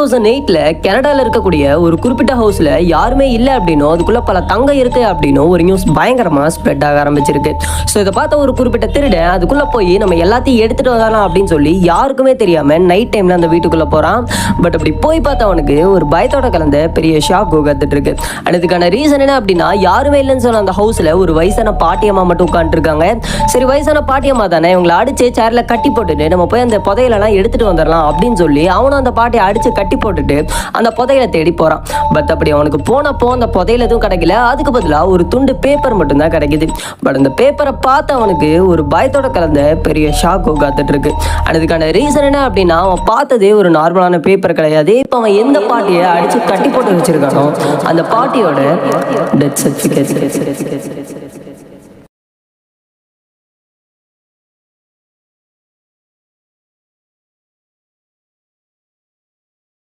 2008 கனடால இருக்கக்கூடிய ஒரு குறிப்பிட்ட ஹவுஸ்ல யாருமே இல்லை அப்படின்னும் அதுக்குள்ள பல தங்கம் இருக்கு அப்படின்னும் ஒரு நியூஸ் பயங்கரமா ஸ்ப்ரெட் ஆக ஆரம்பிச்சிருக்கு. ஸோ இதை பார்த்த ஒரு குறிப்பிட்ட திருடன் அதுக்குள்ள போய் நம்ம எல்லாத்தையும் எடுத்துட்டு வரலாம் அப்படின்னு சொல்லி யாருக்குமே தெரியாம நைட் டைம்ல அந்த வீட்டுக்குள்ள போறான். பட் அப்படி போய் பார்த்தவனுக்கு ஒரு பயத்தோட கலந்த பெரிய ஷாக் கத்துட்டு இருக்கு. அதுக்கான ரீசன் என்ன அப்படின்னா, யாருமே இல்லைன்னு சொன்ன அந்த ஹவுஸ்ல ஒரு வயசான பாட்டியம்மா மட்டும் உட்காந்துட்டு இருக்காங்க. சரி, வயசான பாட்டியம்மா தானே, இவங்களை அடிச்சு சேர்ல கட்டி போட்டுட்டு நம்ம போய் அந்த புதையலெல்லாம் எடுத்துட்டு வந்துடலாம் அப்படின்னு சொல்லி அவனும் அந்த பாட்டியை அடிச்சு கட்டி போட்டுட்டு அந்த புதையலை தேடி போறான். பட் அப்படி அவனுக்கு போனப்போ அந்த புதையல் எதுவும் கிடைக்கல. அதுக்கு பதிலாக ஒரு துண்டு பேப்பர் மட்டும்தான் கிடைக்குது. பட் அந்த பேப்பரை பார்த்து அவனுக்கு ஒரு பயத்தோட கலந்த பெரிய ஷாக் காத்துட்டு இருக்கு. அதுக்கான ரீசன் என்ன அப்படின்னா, அவன் பார்த்ததே ஒரு நார்மலான பேப்பர் கிடையாது. இப்போ அவன் எந்த பாட்டியை அடிச்சு கட்டி போட்டு வச்சிருக்கானோ அந்த பாட்டியோட டெத் சர்டிஃபிகேட்.